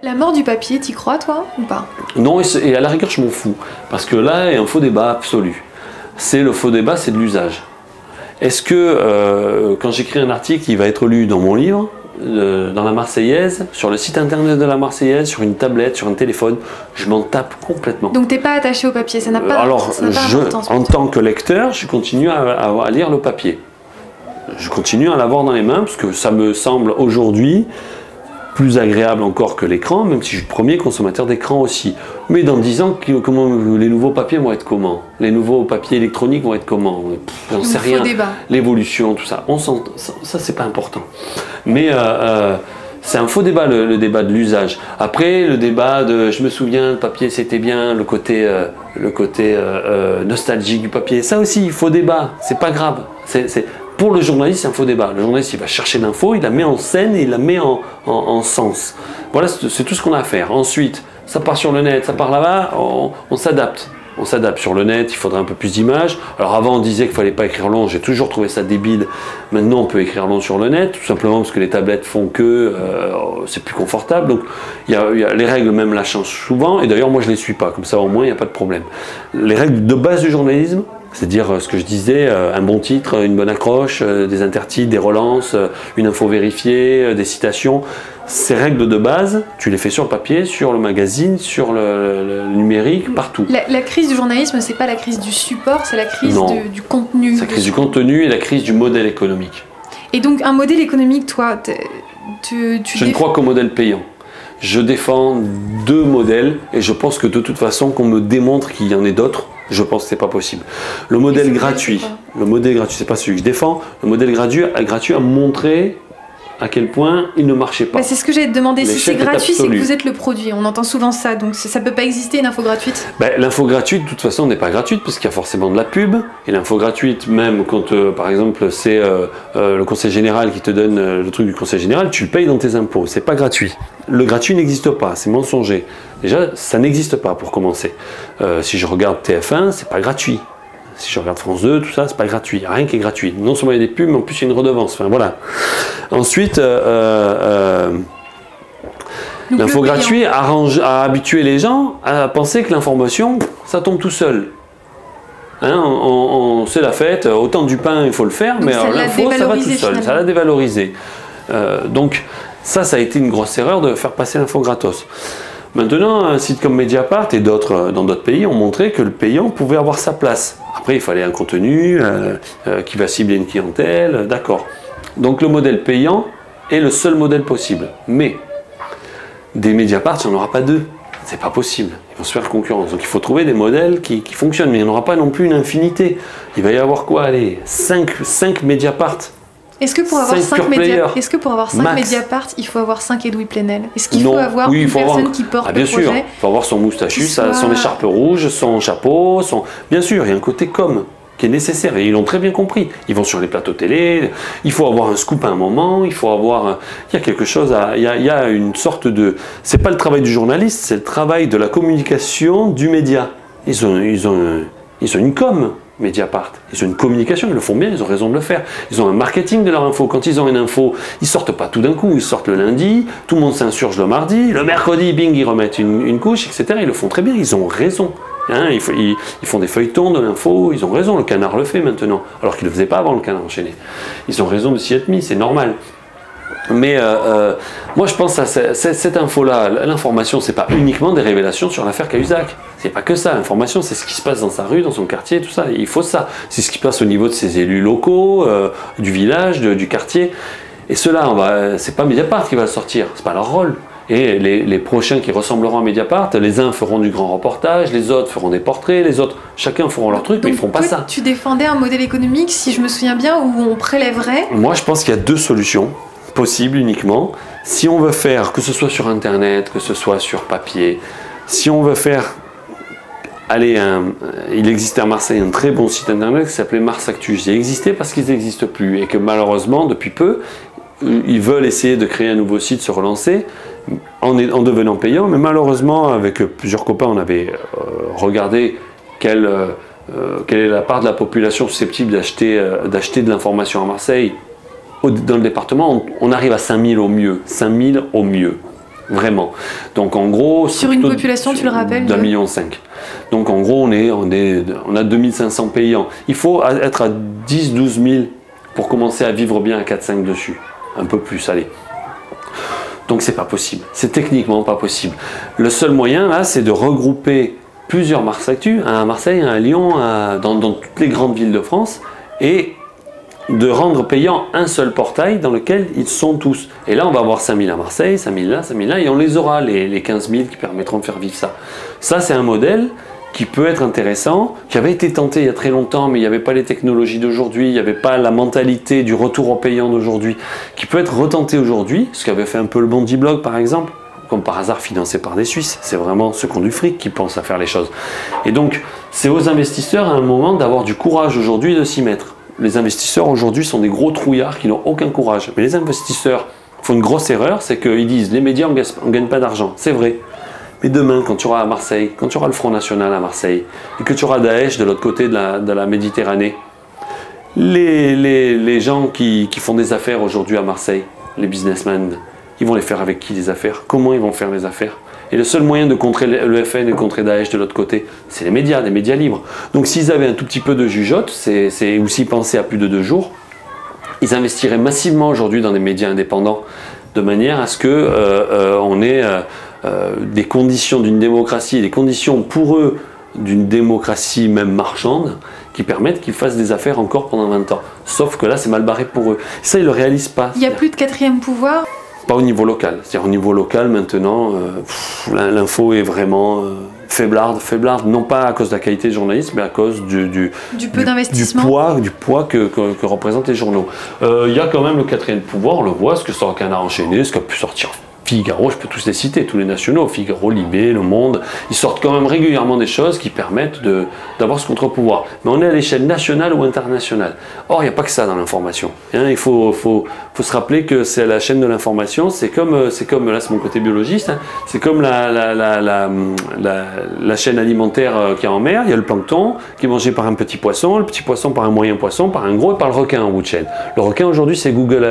La mort du papier, t'y crois toi ou pas? Non, et à la rigueur, je m'en fous. Parce que là, il y a un faux débat absolu. C'est le faux débat, c'est de l'usage. Est-ce que quand j'écris un article qui va être lu dans mon livre, dans la Marseillaise, sur le site internet de la Marseillaise, sur une tablette, sur un téléphone, je m'en tape complètement. Donc t'es pas attaché au papier, ça n'a pas d'importance. En tant que lecteur, je continue à lire le papier. Je continue à l'avoir dans les mains parce que ça me semble aujourd'hui plus agréable encore que l'écran, même si je suis le premier consommateur d'écran aussi. Mais dans 10 ans, les nouveaux papiers vont être comment? Les nouveaux papiers électroniques vont être comment? J'en sais rien. L'évolution, tout ça. Ça, c'est pas important. Mais c'est un faux débat, le débat de l'usage. Après, le débat de je me souviens, le papier c'était bien, le côté nostalgique du papier, ça aussi, faux débat, c'est pas grave. Pour le journaliste, c'est un faux débat. Le journaliste, il va chercher l'info, il la met en scène et il la met en sens. Voilà, c'est tout ce qu'on a à faire. Ensuite, ça part sur le net, ça part là-bas, on s'adapte. On s'adapte sur le net, il faudrait un peu plus d'images. Alors avant, on disait qu'il ne fallait pas écrire long, j'ai toujours trouvé ça débile. Maintenant, on peut écrire long sur le net, tout simplement parce que les tablettes font que c'est plus confortable. Donc, les règles même la changent souvent, et d'ailleurs, moi, je ne les suis pas. Comme ça, au moins, il n'y a pas de problème. Les règles de base du journalisme, c'est-à-dire ce que je disais, un bon titre, une bonne accroche, des intertitres, des relances, une info vérifiée, des citations. Ces règles de base, tu les fais sur le papier, sur le magazine, sur le numérique, partout. La crise du journalisme, c'est pas la crise du support, c'est la crise du contenu. C'est la crise du contenu et la crise du modèle économique. Et donc un modèle économique, toi, je ne crois qu'au modèle payant. Je défends deux modèles et je pense que de toute façon, qu'on me démontre qu'il y en ait d'autres, je pense que c'est pas possible. Le modèle gratuit, c'est pas celui que je défends. Le modèle gratuit a montré à quel point il ne marchait pas. C'est ce que j'allais te demander. Si c'est gratuit, c'est que vous êtes le produit. On entend souvent ça, donc ça ne peut pas exister une info gratuite. L'info gratuite, de toute façon, n'est pas gratuite parce qu'il y a forcément de la pub. Et l'info gratuite, même quand, par exemple, c'est le conseil général qui te donne le truc du conseil général, tu le payes dans tes impôts. C'est pas gratuit. Le gratuit n'existe pas, c'est mensonger. Déjà, ça n'existe pas pour commencer. Si je regarde TF1, c'est pas gratuit. Si je regarde France 2, tout ça, c'est pas gratuit. Il n'y a rien qui est gratuit. Non seulement il y a des pubs, mais en plus il y a une redevance. Enfin voilà. Ensuite, l'info gratuite a habitué les gens à penser que l'information, ça tombe tout seul. Hein, on sait la fête, autant du pain il faut le faire, mais l'info ça va tout seul. Ça l'a dévalorisé. Donc ça a été une grosse erreur de faire passer l'info gratos. Maintenant, un site comme Mediapart et d'autres dans d'autres pays ont montré que le payant pouvait avoir sa place. Après, il fallait un contenu qui va cibler une clientèle, d'accord. Donc le modèle payant est le seul modèle possible. Mais des Mediapart, il n'y en aura pas deux. C'est pas possible. Ils vont se faire concurrence. Donc il faut trouver des modèles qui fonctionnent. Mais il n'y en aura pas non plus une infinité. Il va y avoir quoi? Allez, 5 Mediapart. Est-ce que pour avoir 5 Mediapart, il faut avoir 5 Edoui Plenel? Est-ce qu'il faut avoir une personne qui porte le projet? Bien sûr, il faut avoir son moustachu, son écharpe rouge, son chapeau, Bien sûr, il y a un côté com qui est nécessaire et ils l'ont très bien compris. Ils vont sur les plateaux télé, il faut avoir un scoop à un moment, il faut avoir... Il y a quelque chose, il y a une sorte de... C'est pas le travail du journaliste, c'est le travail de la communication du média. Ils ont une com. Mediapart, ils ont une communication, ils le font bien, ils ont raison de le faire. Ils ont un marketing de leur info. Quand ils ont une info, ils sortent pas tout d'un coup, ils sortent le lundi, tout le monde s'insurge le mardi, le mercredi, bing, ils remettent une couche, etc. Ils le font très bien, ils ont raison. Hein, ils font des feuilletons de l'info, ils ont raison, le Canard le fait maintenant, alors qu'ils ne le faisaient pas avant le Canard enchaîné. Ils ont raison de s'y être mis, c'est normal. Mais moi je pense à cette info-là, l'information c'est pas uniquement des révélations sur l'affaire Cahuzac. C'est pas que ça, l'information c'est ce qui se passe dans sa rue, dans son quartier, tout ça, il faut ça. C'est ce qui se passe au niveau de ses élus locaux, du village, du quartier. Et cela, c'est pas Mediapart qui va le sortir, c'est pas leur rôle. Et les prochains qui ressembleront à Mediapart, les uns feront du grand reportage, les autres feront des portraits, les autres, chacun feront leur truc, mais ils ne feront pas ça. Tu défendais un modèle économique, si je me souviens bien, où on prélèverait? Moi je pense qu'il y a deux solutions possible uniquement. Si on veut faire, que ce soit sur internet, que ce soit sur papier, si on veut faire, allez, il existait à Marseille un très bon site internet qui s'appelait Mars Actus. Il existait parce qu'ils n'existent plus et que malheureusement depuis peu ils veulent essayer de créer un nouveau site, se relancer en devenant payant, mais malheureusement avec plusieurs copains on avait regardé quelle est la part de la population susceptible d'acheter de l'information à Marseille. Dans le département, on arrive à 5000 au mieux. 5000 au mieux. vraiment. Donc en gros... Sur une population, tu le rappelles, d'1,5 million. Donc en gros, on a 2500 payants. Il faut être à 10-12 000 pour commencer à vivre bien à 4-5 dessus. Un peu plus, allez. Donc c'est pas possible. C'est techniquement pas possible. Le seul moyen, là, c'est de regrouper plusieurs Mars Actu, un à Marseille, un à Lyon, dans toutes les grandes villes de France, et de rendre payant un seul portail dans lequel ils sont tous. Et là, on va avoir 5 000 à Marseille, 5 000 là, 5 000 là, et on les aura, les 15 000 qui permettront de faire vivre ça. Ça, c'est un modèle qui peut être intéressant, qui avait été tenté il y a très longtemps, mais il n'y avait pas les technologies d'aujourd'hui, il n'y avait pas la mentalité du retour au payant d'aujourd'hui, qui peut être retenté aujourd'hui, ce qu'avait fait un peu le Bondi Blog par exemple, comme par hasard financé par des Suisses. C'est vraiment ceux qui ont du fric qui pensent à faire les choses. Et donc, c'est aux investisseurs à un moment d'avoir du courage aujourd'hui de s'y mettre. Les investisseurs aujourd'hui sont des gros trouillards qui n'ont aucun courage. Mais les investisseurs font une grosse erreur, c'est qu'ils disent les médias, on ne gagne pas d'argent. C'est vrai. Mais demain, quand tu auras à Marseille, quand tu auras le Front National à Marseille, et que tu auras Daesh de l'autre côté de la Méditerranée, les gens qui font des affaires aujourd'hui à Marseille, les businessmen, ils vont les faire avec qui les affaires? Comment ils vont faire les affaires? Et le seul moyen de contrer le FN et de contrer Daesh de l'autre côté, c'est les médias libres. Donc s'ils avaient un tout petit peu de jugeote, ou s'ils pensaient à plus de 2 jours, ils investiraient massivement aujourd'hui dans des médias indépendants, de manière à ce qu'on ait des conditions d'une démocratie, des conditions pour eux d'une démocratie même marchande, qui permettent qu'ils fassent des affaires encore pendant 20 ans. Sauf que là, c'est mal barré pour eux. Ça, ils ne le réalisent pas. Il n'y a plus de 4e pouvoir? Pas au niveau local. C'est-à-dire au niveau local, maintenant, l'info est vraiment faiblarde, non pas à cause de la qualité du journalisme, mais à cause du peu d'investissement. Du poids que représentent les journaux. Il y a quand même le 4e pouvoir, on le voit, ce que Sort Canard enchaîné, ce qui a pu sortir Figaro, je peux tous les citer, tous les nationaux, Figaro, Libé, Le Monde, ils sortent quand même régulièrement des choses qui permettent d'avoir ce contre-pouvoir. Mais on est à l'échelle nationale ou internationale. Or, il n'y a pas que ça dans l'information. Hein, il faut se rappeler que c'est la chaîne de l'information, c'est comme, là c'est mon côté biologiste, hein, c'est comme la chaîne alimentaire qui est en mer, il y a le plancton qui est mangé par un petit poisson, le petit poisson par un moyen poisson, par un gros et par le requin en bout de chaîne. Le requin aujourd'hui c'est Google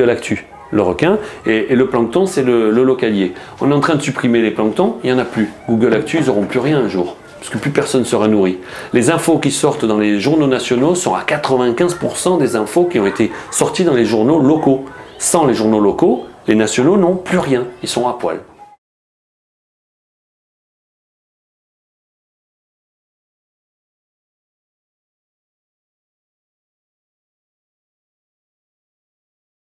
Actu. Le requin, et le plancton, c'est le localier. On est en train de supprimer les planctons, il n'y en a plus. Google Actu, ils n'auront plus rien un jour, parce que plus personne ne sera nourri. Les infos qui sortent dans les journaux nationaux sont à 95% des infos qui ont été sorties dans les journaux locaux. Sans les journaux locaux, les nationaux n'ont plus rien, ils sont à poil.